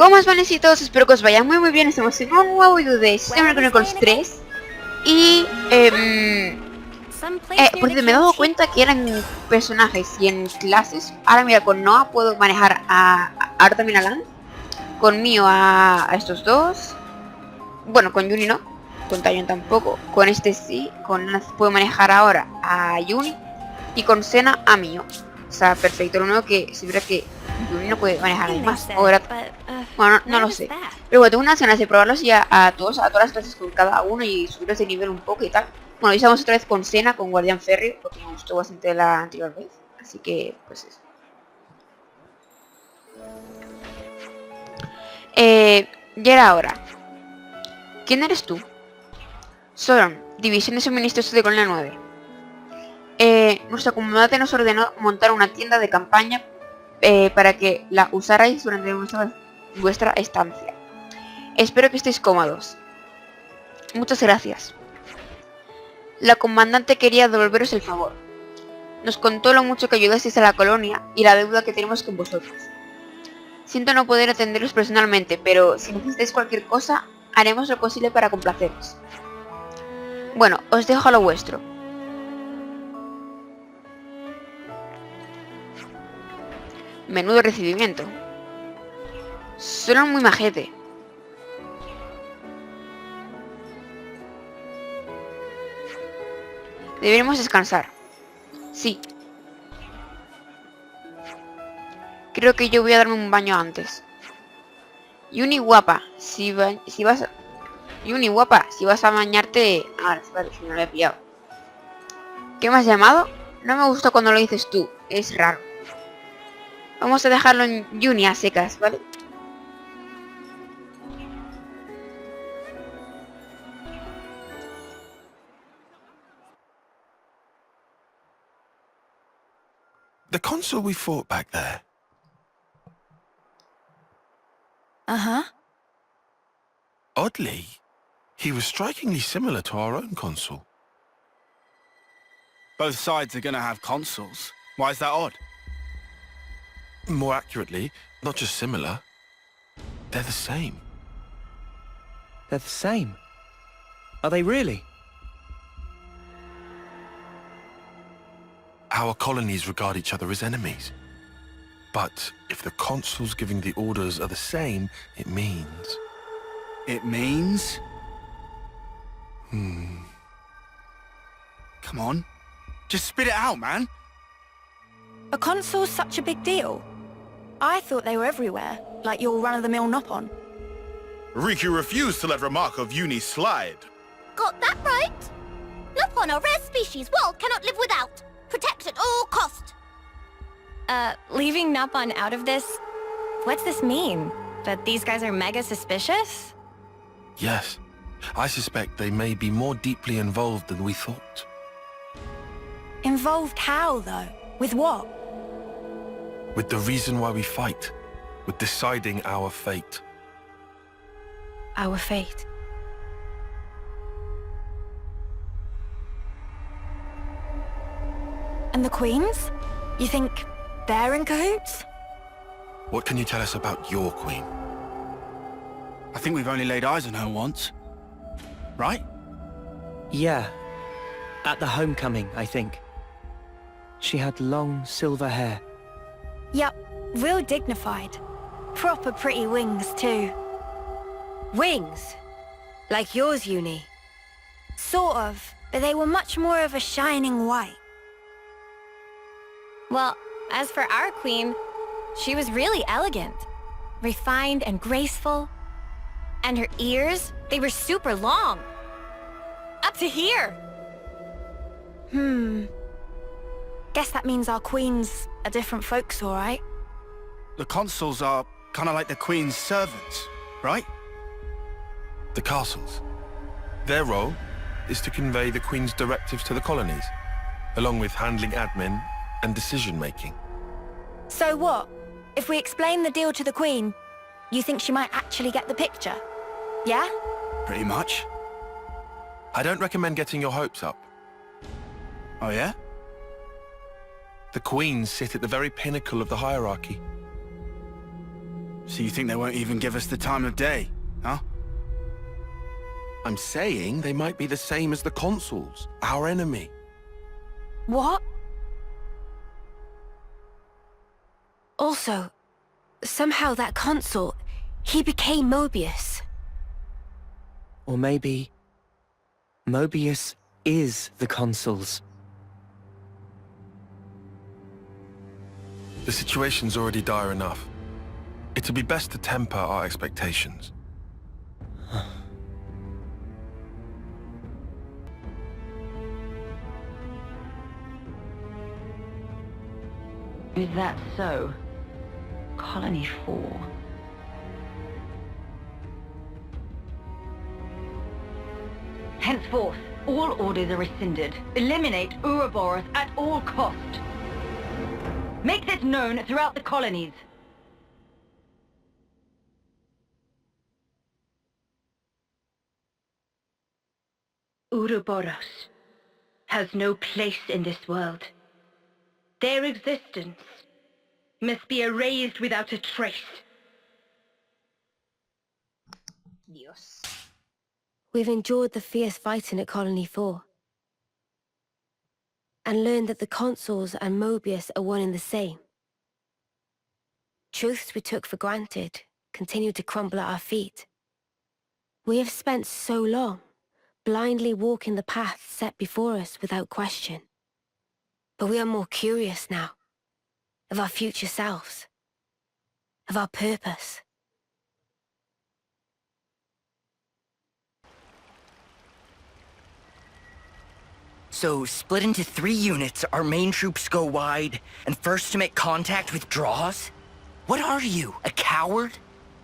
¿Cómo os van todos? Espero que os vaya muy bien. Estamos en un nuevo video de Chronicles 3. Y por cierto, me he dado cuenta que eran personajes y en clases. Ahora mira, con Noah puedo manejar ahora también a Lan. Con Mio a estos dos. Bueno, con Yuni no. Con Tayon tampoco. Con este sí. Con Lan puedo manejar ahora a Yuni. Y con Sena a Mio. O sea, perfecto. Lo único que se verá que Yuni no puede manejar más. Ahora, bueno, no lo sé. Pero bueno, tengo unas ganas de probarlos ya a todas las clases con cada uno y subirlos de nivel un poco y tal. Bueno, y estamos otra vez con Sena, con Guardián Ferry, porque me gustó bastante la anterior vez. Así que, pues eso. Ya era hora. ¿Quién eres tú? Soron, División de Suministros de Colonia 9. Nuestra comandante nos ordenó montar una tienda de campaña para que la usarais durante vuestra estancia. Espero que estéis cómodos. Muchas gracias. La comandante quería devolveros el favor. Nos contó lo mucho que ayudasteis a la colonia y la deuda que tenemos con vosotros. Siento no poder atenderos personalmente, pero si necesitáis cualquier cosa, haremos lo posible para complaceros. Bueno, os dejo a lo vuestro. Menudo recibimiento. Suena muy majete. Deberemos descansar. Sí. Creo que yo voy a darme un baño antes. Yuni guapa, si vas a bañarte... Ah, vale, si no lo he pillado. ¿Qué me has llamado? No me gusta cuando lo dices tú, es raro. Vamos a dejarlo en Yuni a secas, ¿vale? The consul we fought back there. Uh-huh. Oddly, he was strikingly similar to our own consul. Both sides are gonna have consuls. Why is that odd? More accurately, not just similar. They're the same. They're the same. Are they really? Our colonies regard each other as enemies. But if the consuls giving the orders are the same, it means... It means? Hmm... Come on. Just spit it out, man. Are consoles such a big deal? I thought they were everywhere, like your run-of-the-mill Nopon. Riku refused to let remark of Uni slide. Got that right? Nopon are rare species world cannot live without. Protect at all cost. Leaving Nopon out of this? What's this mean? That these guys are mega suspicious? Yes. I suspect they may be more deeply involved than we thought. Involved how, though? With what? With the reason why we fight. With deciding our fate. Our fate. And the Queens? You think they're in cahoots? What can you tell us about your queen? I think we've only laid eyes on her once. Right? Yeah. At the homecoming, I think. She had long silver hair. Yup, real dignified. Proper pretty wings, too. Wings? Like yours, Uni? Sort of, but they were much more of a shining white. Well, as for our queen, she was really elegant. Refined and graceful. And her ears, they were super long. Up to here. Guess that means our queens are different folks, alright? The consuls are kind of like the Queen's servants, right? The castles. Their role is to convey the Queen's directives to the colonies, along with handling admin and decision-making. So what? If we explain the deal to the Queen, you think she might actually get the picture? Yeah? Pretty much. I don't recommend getting your hopes up. Oh yeah? The Queens sit at the very pinnacle of the hierarchy. So you think they won't even give us the time of day, huh? I'm saying they might be the same as the consuls, our enemy. What? Also, somehow that consul, he became Mobius. Or maybe Mobius is the consuls. The situation's already dire enough. It'd be best to temper our expectations. Is that so? Colony 4. Henceforth, all orders are rescinded. Eliminate Ouroboros at all cost. Make this known throughout the colonies. Ouroboros has no place in this world. Their existence must be erased without a trace. Dios. We've endured the fierce fighting at Colony 4. And learned that the consuls and Mobius are one and the same. Truths we took for granted continue to crumble at our feet. We have spent so long blindly walking the path set before us without question. But we are more curious now, of our future selves, of our purpose. So, split into 3 units, our main troops go wide, and first to make contact withdraws? What are you, a coward?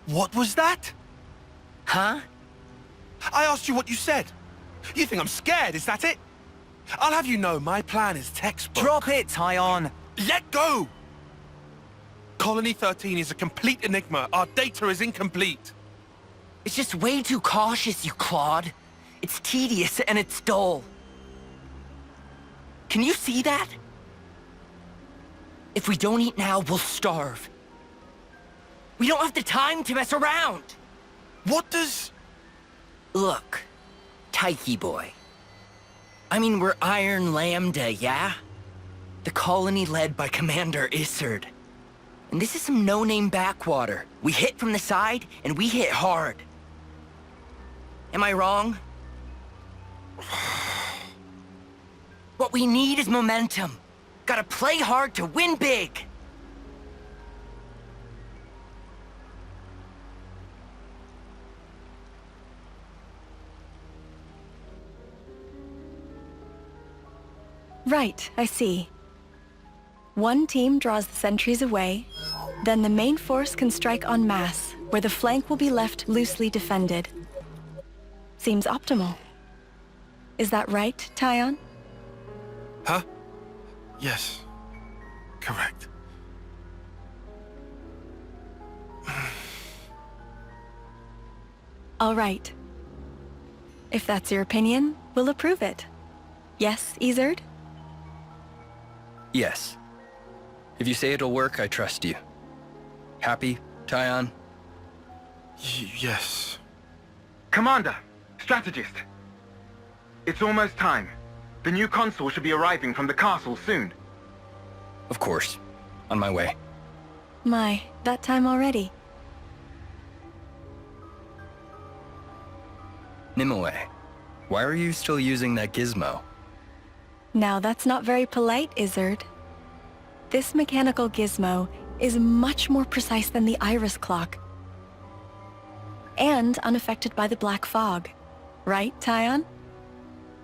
What was that? Huh? I asked you what you said. You think I'm scared, is that it? I'll have you know my plan is textbook. Drop it, Tyon! Let go! Colony 13 is a complete enigma. Our data is incomplete. It's just way too cautious, you clod. It's tedious and it's dull. Can you see that? If we don't eat now, we'll starve. We don't have the time to mess around! What does... Look, Tyche boy. I mean, we're Iron Lambda, yeah? The colony led by Commander Isard. And this is some no-name backwater. We hit from the side, and we hit hard. Am I wrong? What we need is momentum. Gotta play hard to win big. Right, I see. One team draws the sentries away, then the main force can strike en masse, where the flank will be left loosely defended. Seems optimal. Is that right, Tyon? Huh? Yes. Correct. All right. If that's your opinion, we'll approve it. Yes, Isard? Yes. If you say it'll work, I trust you. Happy, Tyon? Yes. Commander, strategist. It's almost time. The new consul should be arriving from the castle soon. Of course. On my way. My, that time already. Nimue, why are you still using that gizmo? Now that's not very polite, Isard. This mechanical gizmo is much more precise than the iris clock. And unaffected by the black fog. Right, Tyon?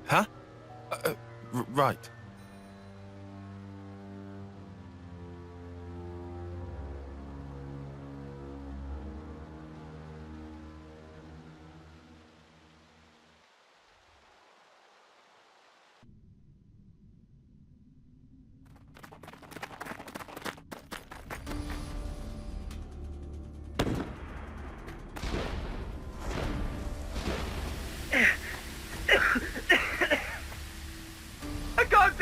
Huh? Right. I can't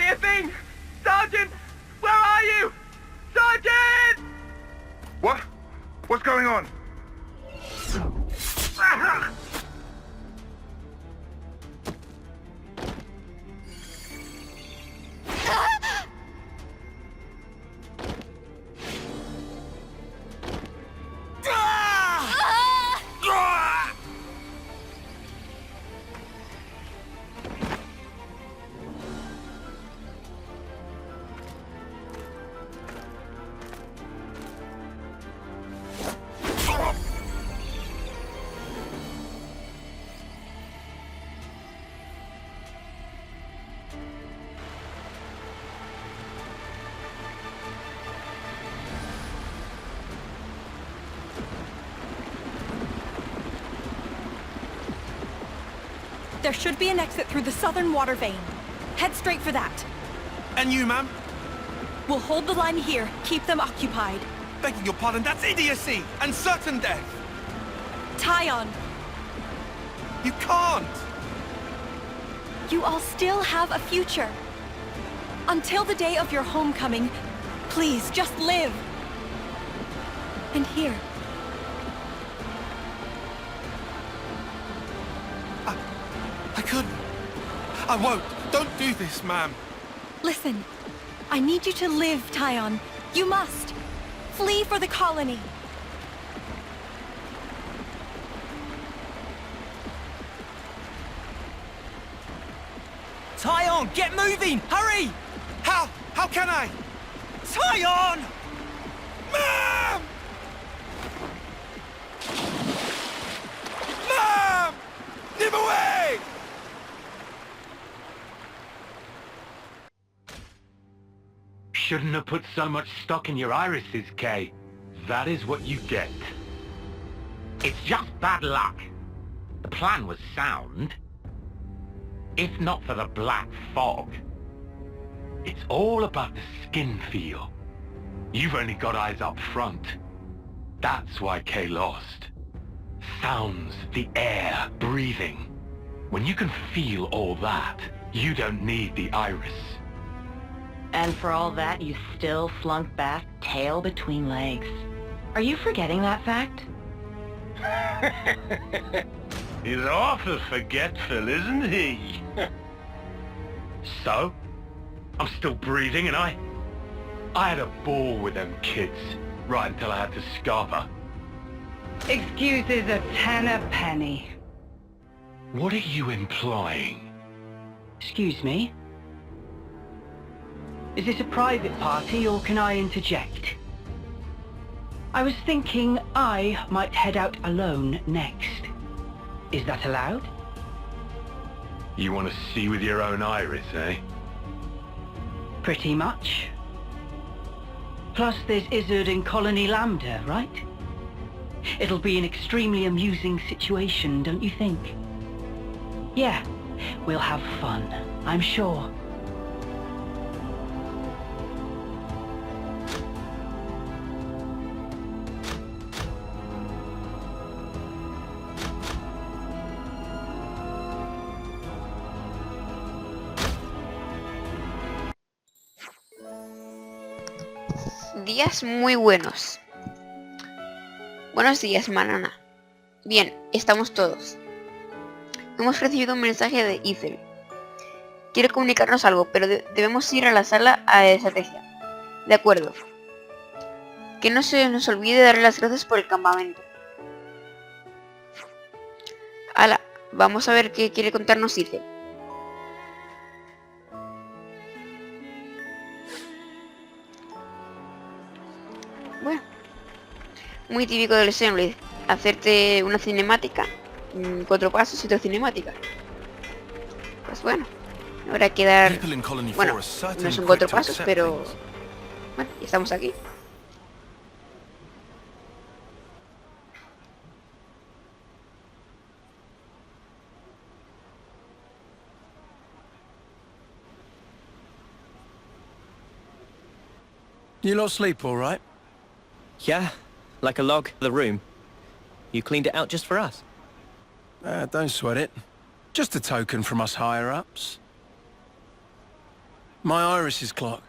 There should be an exit through the southern water vein. Head straight for that. And you, ma'am? We'll hold the line here, keep them occupied. Begging your pardon, that's idiocy and certain death. Tyon, You can't. you all still have a future. Until the day of your homecoming, please just live. And here. I couldn't. I won't. Don't do this, ma'am. Listen, I need you to live, Tyon. You must. Flee for the colony. Tyon, get moving! Hurry! How? How can I? Tyon! Ma'am! Ma'am! Nimue! Shouldn't have put so much stock in your irises, Kay. That is what you get. It's just bad luck. The plan was sound. If not for the black fog. It's all about the skin feel. You've only got eyes up front. That's why Kay lost. Sounds, the air, breathing. When you can feel all that, you don't need the iris. And for all that, you still flunk back, tail between legs. Are you forgetting that fact? He's awful forgetful, isn't he? So? I'm still breathing, and I had a ball with them kids, right until I had to scarper. Excuses a penny. What are you implying? Excuse me? Is this a private party, or can I interject? I was thinking I might head out alone next. Is that allowed? You want to see with your own iris, eh? Pretty much. Plus there's Izzard and Colony Lambda, right? It'll be an extremely amusing situation, don't you think? Yeah, we'll have fun, I'm sure. Días muy buenos. Buenos días, Manana. Bien, estamos todos. Hemos recibido un mensaje de Ethel. Quiere comunicarnos algo, pero debemos ir a la sala de estrategia. De acuerdo. Que no se nos olvide darle las gracias por el campamento. Hala, vamos a ver qué quiere contarnos Ethel. Bueno, muy típico del Xenoblade, hacerte una cinemática, 4 pasos y otra cinemática. Pues bueno, habrá que dar... Bueno, no son 4 pasos, pero... Bueno, ya estamos aquí. You lot sleep all right? Yeah, like a log. The room. You cleaned it out just for us. Don't sweat it. Just a token from us higher-ups. My iris's clock.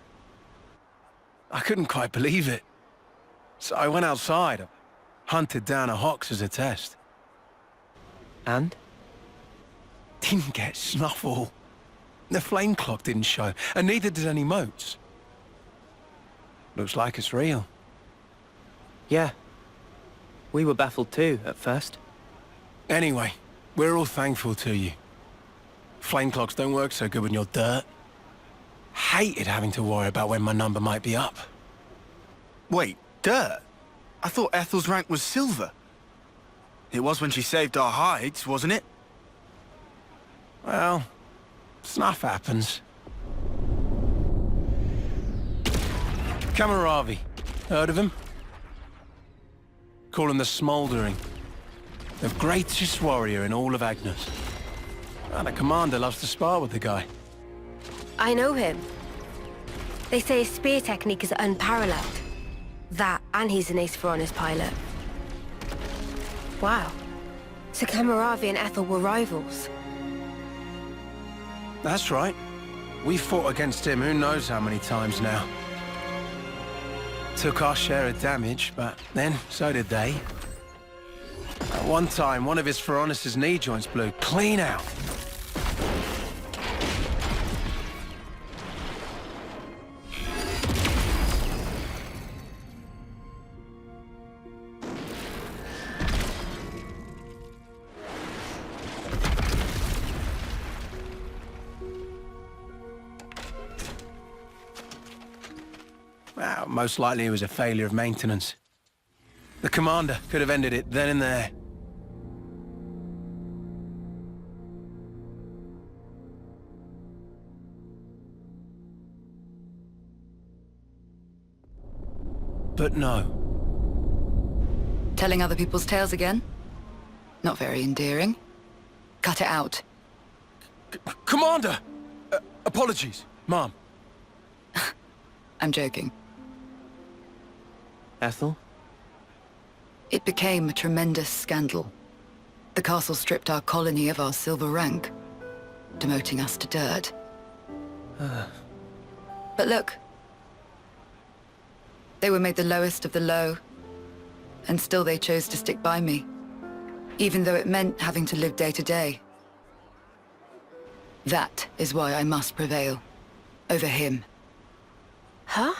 I couldn't quite believe it. So I went outside, hunted down a Hox as a test. And? Didn't get snuffle. The flame clock didn't show, and neither did any motes. Looks like it's real. Yeah. We were baffled too, at first. Anyway, we're all thankful to you. Flame clocks don't work so good when you're dirt. Hated having to worry about when my number might be up. Wait, dirt? I thought Ethel's rank was silver. It was when she saved our hides, wasn't it? Well, stuff happens. Kamaravi. Heard of him? Call him the Smouldering. The greatest warrior in all of Agnes. And the commander loves to spar with the guy. I know him. They say his spear technique is unparalleled. That, and he's an ace for honest pilot. Wow. So Kamaravi and Ethel were rivals. That's right. We fought against him who knows how many times now. Took our share of damage, but then so did they. At one time, one of his Feronis' knee joints blew clean out. Well, most likely it was a failure of maintenance. The commander could have ended it then and there. But no. Telling other people's tales again? Not very endearing. Cut it out. Commander! Apologies, Mom. I'm joking. Ethel? It became a tremendous scandal. The castle stripped our colony of our silver rank, demoting us to dirt. But look. They were made the lowest of the low, and still they chose to stick by me, even though it meant having to live day to day. That is why I must prevail over him. Huh?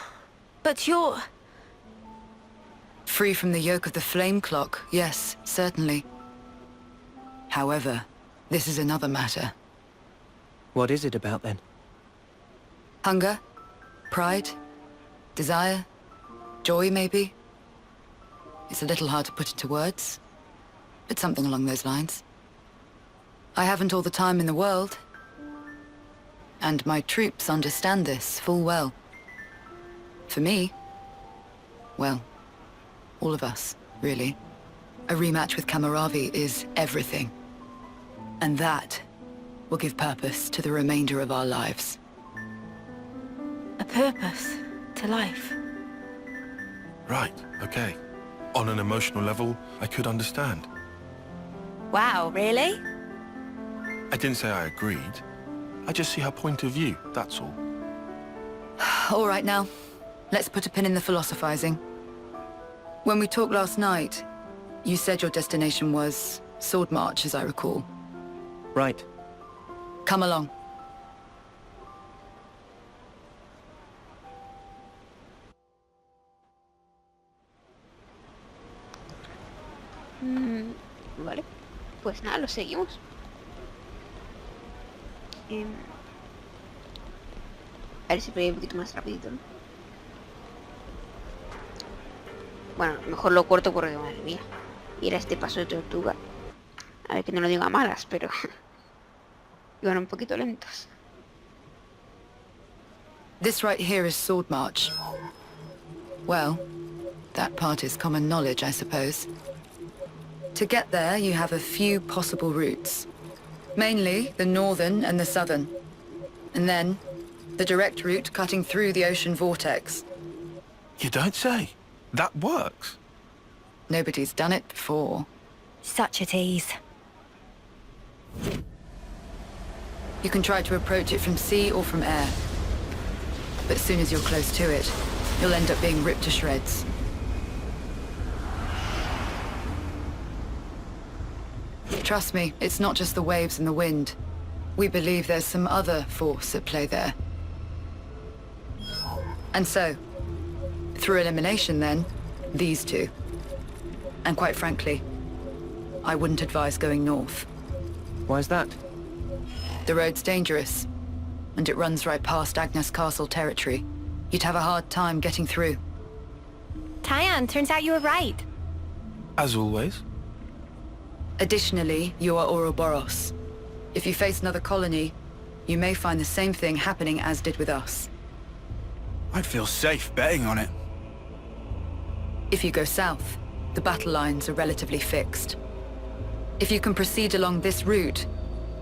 But you're... Free from the yoke of the flame clock, yes, certainly. However, this is another matter. What is it about then? Hunger? Pride? Desire? Joy, maybe? It's a little hard to put into words, but something along those lines. I haven't all the time in the world, and my troops understand this full well. For me, well, all of us, really. A rematch with Kamaravi is everything. And that will give purpose to the remainder of our lives. A purpose to life. Right, okay. On an emotional level, I could understand. Wow, really? I didn't say I agreed. I just see her point of view, that's all. All right now, let's put a pin in the philosophizing. When we talked last night, you said your destination was Sword March, as I recall. Right. Come along. Vale, pues nada, lo seguimos. A ver si puedo ir un poquito más rapidito, ¿no? Bueno, mejor lo corto porque, madre mía, ir a este paso de tortuga. A ver, que no lo diga malas, pero iban un poquito lentos. This right here is Sword March. Well, that part is common knowledge, I suppose. To get there, you have a few possible routes. Mainly the northern and the southern. And then, the direct route cutting through the ocean vortex. You don't say. That works. Nobody's done it before. Such a tease. You can try to approach it from sea or from air. But as soon as you're close to it, you'll end up being ripped to shreds. Trust me, it's not just the waves and the wind. We believe there's some other force at play there. And so, through elimination then, these two. And quite frankly, I wouldn't advise going north. Why's that? The road's dangerous, and it runs right past Agnes Castle territory. You'd have a hard time getting through. Tyan, turns out you were right. As always. Additionally, you are Ouroboros. If you face another colony, you may find the same thing happening as did with us. I'd feel safe betting on it. If you go south, the battle lines are relatively fixed. If you can proceed along this route,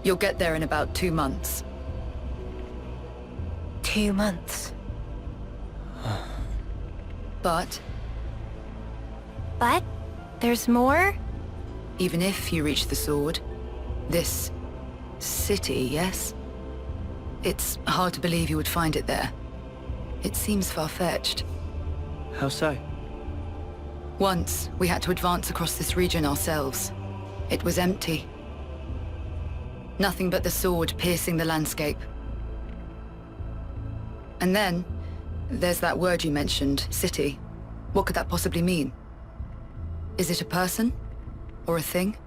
You'll get there in about 2 months. 2 months. But But there's more? even if you reach the sword, this city, yes? It's hard to believe you would find it there. It seems far-fetched. How so? Once, we had to advance across this region ourselves. It was empty. Nothing but the sword piercing the landscape. And then, there's that word you mentioned, city. What could that possibly mean? Is it a person? Or a thing?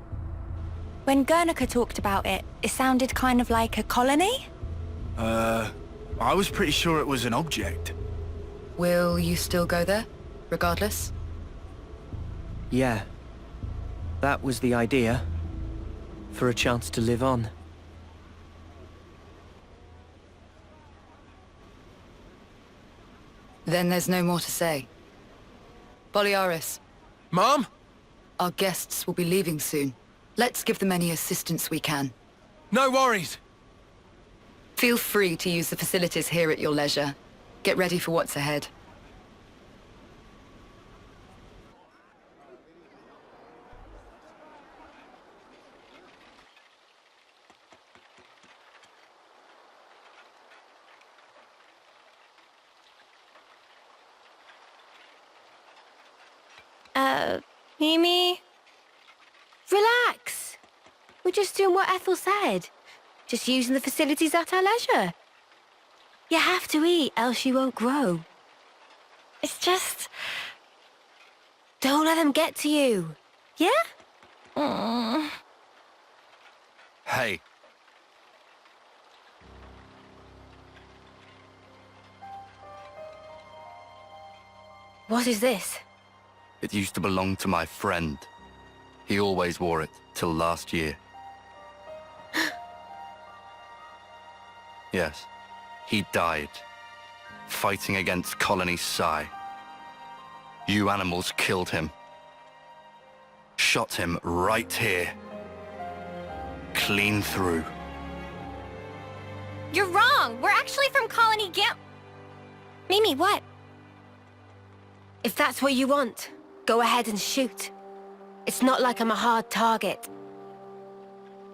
When Guernica talked about it, it sounded kind of like a colony? I was pretty sure it was an object. Will you still go there, regardless? Yeah. That was the idea. For a chance to live on. Then there's no more to say. Boliaris. Mom? Our guests will be leaving soon. Let's give them any assistance we can. No worries. Feel free to use the facilities here at your leisure. Get ready for what's ahead. Mimi? Relax. We're just doing what Ethel said. Just using the facilities at our leisure. You have to eat, else you won't grow. It's just... Don't let them get to you. Yeah? Hey. What is this? It used to belong to my friend. He always wore it till last year. Yes, he died. Fighting against Colony Psi. You animals killed him. Shot him right here. Clean through. You're wrong! We're actually from Colony Gam... Mimi, what? If that's what you want, go ahead and shoot. It's not like I'm a hard target.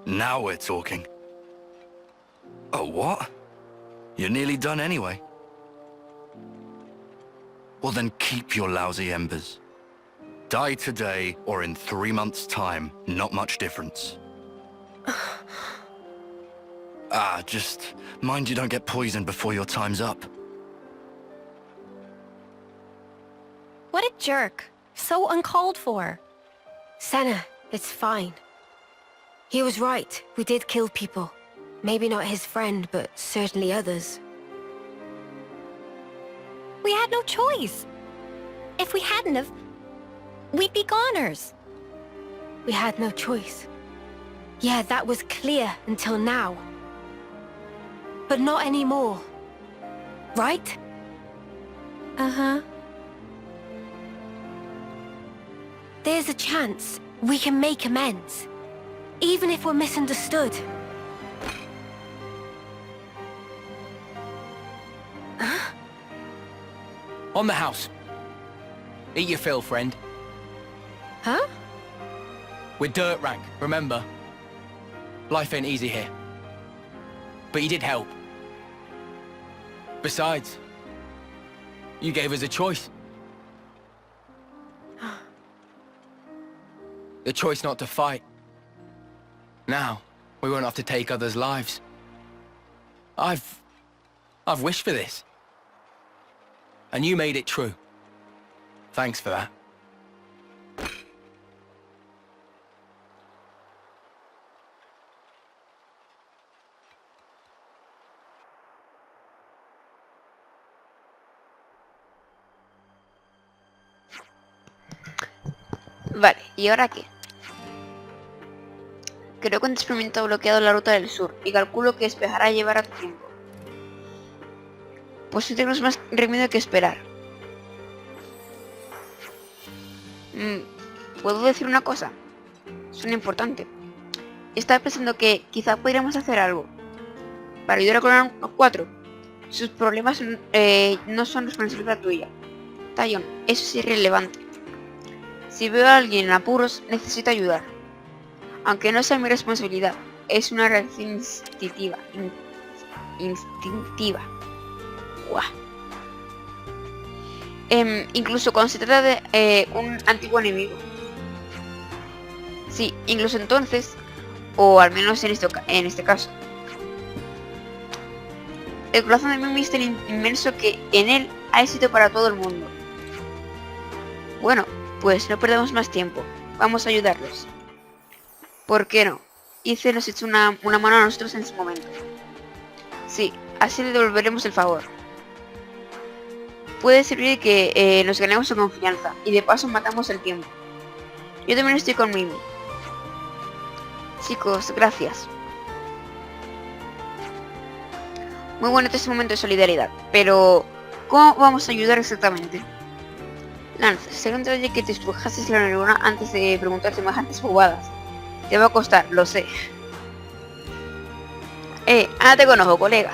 Now we're talking. Oh, what? You're nearly done anyway. Well then keep your lousy embers. Die today or in 3 months' time, not much difference. Just mind you don't get poisoned before your time's up. What a jerk. So uncalled for. Senna, it's fine. He was right. We did kill people. Maybe not his friend, but certainly others. We had no choice. If we hadn't have, we'd be goners. We had no choice. Yeah, that was clear until now. But not anymore. Right? Uh-huh. There's a chance we can make amends. Even if we're misunderstood. Huh? On the house. Eat your fill, friend. Huh? We're dirt rank, remember? Life ain't easy here. But you did help. Besides, you gave us a choice. The choice not to fight. Now, we won't have to take others' lives. I've wished for this. And you made it true. Thanks for that. Vale, ¿y ahora qué? Creo que un experimento ha bloqueado la ruta del sur y calculo que despejará llevará tiempo. Pues no tenemos más remedio que esperar. ¿Puedo decir una cosa? Suena importante. Estaba pensando que quizá podríamos hacer algo para ayudar a Colonia 4. Sus problemas no son responsabilidad tuya. Tyon, eso es irrelevante. Si veo a alguien en apuros, necesito ayudar. Aunque no sea mi responsabilidad, es una reacción instintiva. Instintiva. Guau. Incluso cuando se trata de un antiguo enemigo. Sí, incluso entonces, o al menos en este caso. El corazón de Mimi es tan inmenso que en él hay sitio para todo el mundo. Bueno, pues no perdamos más tiempo. Vamos a ayudarlos. ¿Por qué no? Ethan nos echó una mano a nosotros en su momento. Sí, así le devolveremos el favor. Puede servir que nos ganemos su confianza y de paso matamos el tiempo. Yo también estoy con Mimi. Chicos, gracias. Muy bonito este momento de solidaridad, pero ¿cómo vamos a ayudar exactamente? Lance, según te oye que te estrujaste la neurona antes de preguntar semejantes bobadas. Te va a costar, lo sé. Ahora te conozco, colega.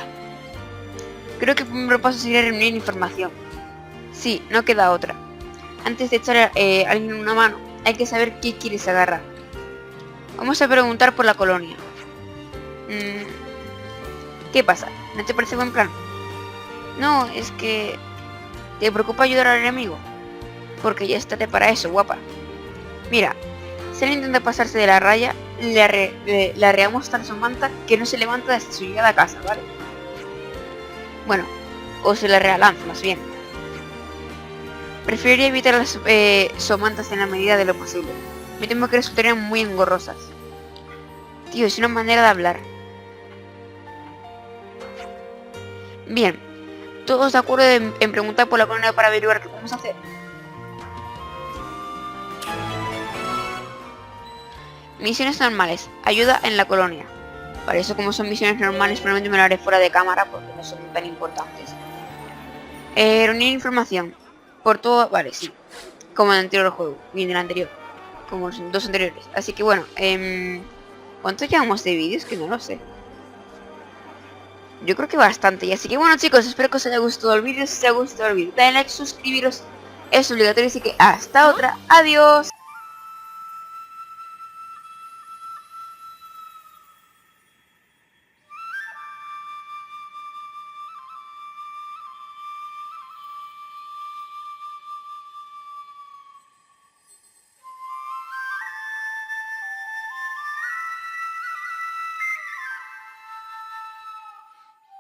Creo que el primer paso sería reunir información. Sí, no queda otra. Antes de echar a alguien una mano, hay que saber qué quieres agarrar. Vamos a preguntar por la colonia. ¿Qué pasa? ¿No te parece buen plan? No, es que... ¿Te preocupa ayudar al enemigo? Porque ya estate para eso, guapa. Mira, si él intenta pasarse de la raya, le arreamos tan su manta que no se levanta desde su llegada a casa, ¿vale? Bueno, o se le realanza más bien. Preferiría evitar las somantas en la medida de lo posible. Me temo que resultarían muy engorrosas. Tío, es una manera de hablar. Bien, todos de acuerdo en preguntar por la colonia para averiguar qué podemos hacer. Misiones normales. Ayuda en la colonia. Para eso, como son misiones normales, probablemente me lo haré fuera de cámara porque no son tan importantes. Reunir información. Por todo... Vale, sí. Como en el anterior juego. Y en el anterior. Como los dos anteriores. Así que bueno. ¿Cuánto llevamos de vídeos? Que no lo sé. Yo creo que bastante. Y así que bueno, chicos, espero que os haya gustado el vídeo. Si os ha gustado el vídeo, dale like, suscribiros. Es obligatorio. Así que hasta otra. Adiós.